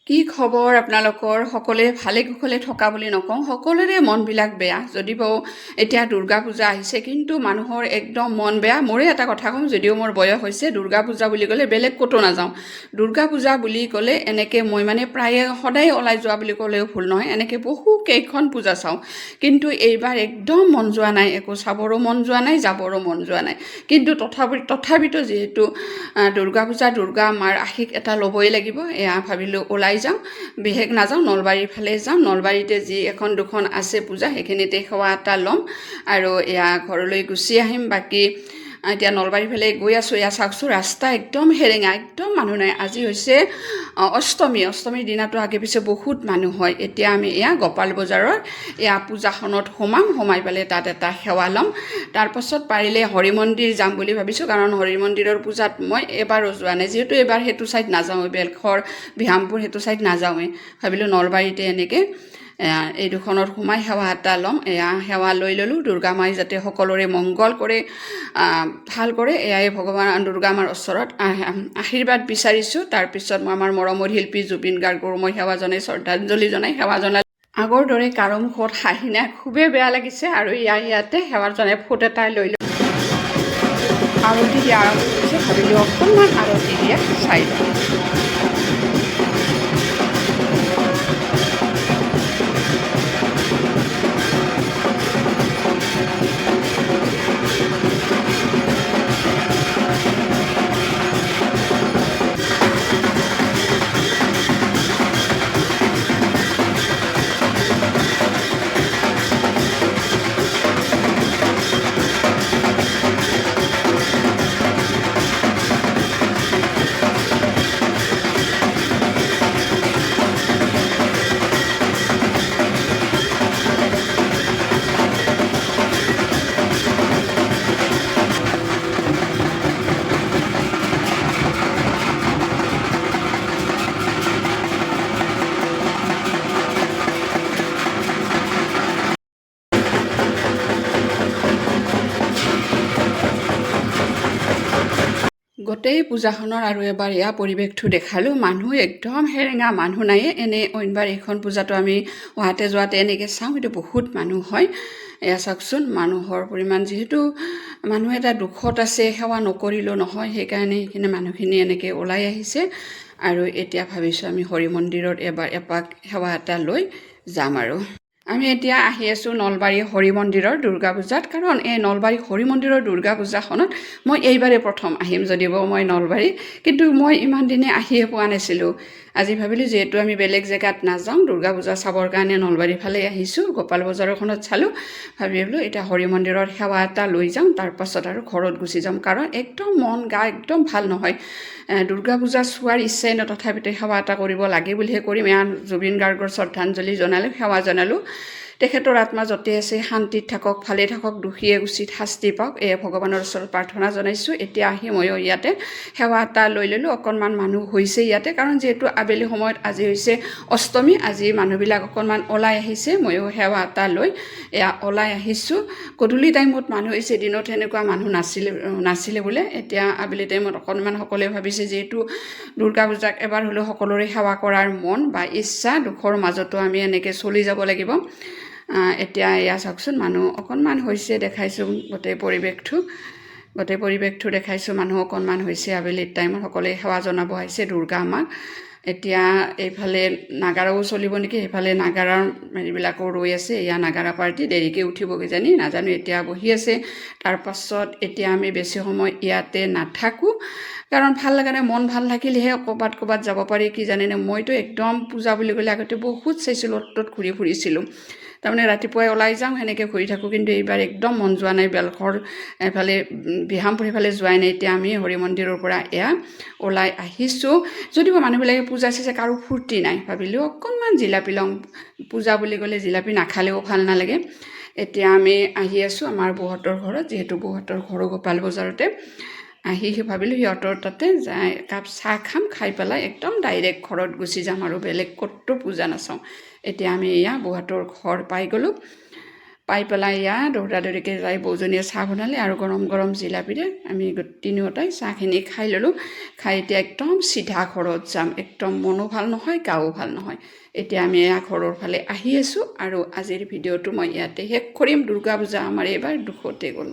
কি খবৰ আপোনালোকৰ? সকলোৱে ভালে কুশলে থকা বুলি নকওঁ, সকলোৰে মনবিলাক বেয়া। যদিও এতিয়া দুৰ্গা পূজা আহিছে, কিন্তু মানুহৰ একদম মন বেয়া। মোৰে এটা কথা কওঁ, যদিও মোৰ বয়স হৈছে, দুৰ্গা পূজা বুলি ক'লে বেলেগ ক'তো নাযাওঁ। দুৰ্গা পূজা বুলি ক'লে এনেকৈ মই মানে প্ৰায়ে সদায় ওলাই যোৱা বুলি ক'লেও ভুল নহয়, এনেকৈ বহু কেইখন পূজা চাওঁ। কিন্তু এইবাৰ একদম মন যোৱা নাই, একো চাবৰো মন যোৱা নাই, যাবৰো মন যোৱা নাই। কিন্তু তথাপিতো যিহেতু দুৰ্গা পূজা, দুৰ্গা মাৰ আশীষ এটা ল'বই লাগিব, এয়া ভাবিলোঁ ওলাই যাওঁ। বিশেষ নাযাওঁ, নলবাৰীৰ ফালে যাওঁ। নলবাৰীতে যি এখন দুখন আছে পূজা, সেইখিনিতে সেৱা এটা ল'ম আৰু এয়া ঘৰলৈ গুচি আহিম। বাকী এতিয়া নলবাৰীৰ ফালে গৈ আছোঁ। এয়া চাওকচোন, ৰাস্তা একদম সেৰেঙা, একদম মানুহ নাই। আজি হৈছে অষ্টমীৰ দিনাটো আগে পিছে বহুত মানুহ হয়। এতিয়া আমি এয়া গোপাল বজাৰৰ এয়া পূজাখনত সোমাই পেলাই তাত এটা সেৱা ল'ম। তাৰপাছত পাৰিলে হৰি মন্দিৰ যাম বুলি ভাবিছোঁ, কাৰণ হৰি মন্দিৰৰ পূজাত মই এবাৰো যোৱা নাই। যিহেতু এবাৰ সেইটো ছাইড নাযাওঁ, বেলখৰ বিহামপুৰ সেইটো ছাইড নাযাওঁৱেই, ভাবিলোঁ নলবাৰীতে এনেকৈ এই দুখনত সোমাই সেৱা এটা ল'ম। এয়া সেৱা লৈ ল'লোঁ। দুৰ্গা মাই যাতে সকলোৰে মংগল কৰে, ভাল কৰে, এয়াই ভগৱান দুৰ্গা মাৰ ওচৰত আশীৰ্বাদ বিচাৰিছোঁ। তাৰপিছত মই আমাৰ মৰমৰ শিল্পী জুবিন গাৰ্গক মই সেৱা জনাই, শ্ৰদ্ধাঞ্জলি জনাই সেৱা জনালোঁ। আগৰ দৰে কাৰো মুখত হাঁহি নাই, খুবেই বেয়া লাগিছে। আৰু ইয়াতে সেৱা জনাই ফুট এটা লৈ ল'লোঁ। আৰতি দিয়া আৰম্ভ কৰিছে, ভাবিলোঁ অকণমান আৰতি দিয়া চাই লওঁ। গোটেই পূজাখনৰ আৰু এবাৰ এয়া পৰিৱেশটো দেখালোঁ। মানুহ একদম সেৰেঙা, মানুহ নায়ে। এনেই অইনবাৰ এইখন পূজাটো আমি অহাতে যোৱাতে এনেকৈ চাওঁ, কিন্তু বহুত মানুহ হয়। এয়া চাওকচোন, মানুহৰ পৰিমাণ। যিহেতু মানুহ এটা দুখত আছে, সেৱা নকৰিলেও নহয়, সেইকাৰণে সেইখিনি মানুহখিনি এনেকৈ ওলাই আহিছে। আৰু এতিয়া ভাবিছোঁ আমি হৰি মন্দিৰত এবাৰ এপাক সেৱা এটা লৈ যাম। আৰু আমি এতিয়া আহি আছোঁ নলবাৰী হৰি মন্দিৰৰ দুৰ্গা পূজাত। কাৰণ এই নলবাৰী হৰি মন্দিৰৰ দুৰ্গা পূজাখনত মই এইবাৰে প্ৰথম আহিম, যদিও মই নলবাৰী, কিন্তু মই ইমান দিনে আহিয়ে পোৱা নাছিলোঁ। আজি ভাবিলোঁ যিহেতু আমি বেলেগ জেগাত নাযাওঁ, দুৰ্গা পূজা চাবৰ কাৰণে নলবাৰীৰ ফালে আহিছোঁ, গোপাল বজাৰখনত চালোঁ, ভাবিলোঁ এতিয়া হৰি মন্দিৰৰ সেৱা এটা লৈ যাওঁ, তাৰপাছত আৰু ঘৰত গুচি যাম। কাৰণ একদম মন গা একদম ভাল নহয়। দুৰ্গা পূজা চোৱাৰ ইচ্ছাই ন, তথাপিতো সেৱা এটা কৰিব লাগে বুলিহে কৰিম। এয়া জুবিন গাৰ্গৰ শ্ৰদ্ধাঞ্জলি জনালোঁ, সেৱা জনালোঁ। তেখেতৰ আত্মা য'তে আছে শান্তিত থাকক, ভালে থাকক, দোষীয়ে উচিত শাস্তি পাওক, এয়ে ভগৱানৰ ওচৰত প্ৰাৰ্থনা জনাইছোঁ। এতিয়া আহি ময়ো ইয়াতে সেৱা এটা লৈ ল'লোঁ। অকণমান মানুহ হৈছে ইয়াতে, কাৰণ যিহেতু আবেলি সময়ত আজি হৈছে অষ্টমী, আজি মানুহবিলাক অকণমান ওলাই আহিছে। ময়ো সেৱা এটা লৈ এয়া ওলাই আহিছোঁ। গধূলি টাইমত মানুহ হৈছে, দিনত সেনেকুৱা মানুহ নাছিলে বোলে। এতিয়া আবেলি টাইমত অকণমান সকলোৱে ভাবিছে, যিহেতু দুৰ্গা পূজাক এবাৰ হ'লেও সকলোৰে সেৱা কৰাৰ মন বা ইচ্ছা, দুখৰ মাজতো আমি এনেকৈ চলি যাব লাগিব। এতিয়া এয়া চাওকচোন, মানুহ অকণমান হৈছে, দেখাইছোঁ গোটেই পৰিৱেশটো দেখাইছোঁ। মানুহ অকণমান হৈছে, আবেলি টাইমত সকলোৱে সেৱা জনাব আহিছে দুৰ্গা মাক। এতিয়া এইফালে নাগাৰাও চলিব নেকি, সেইফালে নাগাৰাৰ হেৰিবিলাকো ৰৈ আছে। এয়া নাগাৰা পাৰ্টি দেৰিকৈ উঠিব কিজানি, নাজানো। এতিয়া বহি আছে। তাৰপাছত এতিয়া আমি বেছি সময় ইয়াতে নাথাকোঁ, কাৰণ ভাল লগা নাই। মন ভাল থাকিলেহে ক'ৰবাত যাব পাৰি, কি জানেনে। মইতো একদম পূজা বুলি ক'লে আগতে বহুত চাইছিলোঁ, অ'ত ঘূৰি ফুৰিছিলোঁ। তাৰমানে ৰাতিপুৱাই ওলাই যাওঁ, সেনেকৈ ঘূৰি থাকোঁ। কিন্তু এইবাৰ একদম মন যোৱা নাই, বেলখৰ এফালে বিহামপুৰ সেইফালে যোৱাই নাই। এতিয়া আমি হৰি মন্দিৰৰ পৰা এয়া ওলাই আহিছোঁ। যদিও মানুহবিলাকে পূজা চাইছে, কাৰো ফূৰ্তি নাই, ভাবিলোঁ অকণমান জিলাপি লওঁ। পূজা বুলি ক'লে জিলাপি নাখালেও ভাল নালাগে। এতিয়া আমি আহি আছোঁ আমাৰ বৌহঁতৰ ঘৰত, যিহেতু বৌহঁতৰ ঘৰো গোপাল বজাৰতে। আহি ভাবিলোঁ সিহঁতৰ তাতে যাই একাপ চাহ খাম, খাই পেলাই একদম ডাইৰেক্ট ঘৰত গুচি যাম, আৰু বেলেগ ক'তো পূজা নাচাওঁ। এতিয়া আমি এয়া বৌহঁতৰ ঘৰ পাই গ'লোঁ। পাই পেলাই এয়া দৌৰাদৌৰিকৈ যাই বৌজনীয়ে চাহ বনালে আৰু গৰম গৰম জিলাপিৰে আমি তিনিওটাই চাহখিনি খাই ল'লোঁ। খাই এতিয়া একদম চিধা ঘৰত যাম। একদম মনো ভাল নহয়, গাও ভাল নহয়। এতিয়া আমি এয়া ঘৰৰ ফালে আহি আছোঁ আৰু আজিৰ ভিডিঅ'টো মই ইয়াতে শেষ কৰিম। দুৰ্গা পূজা আমাৰ এইবাৰ দুখতে গ'ল।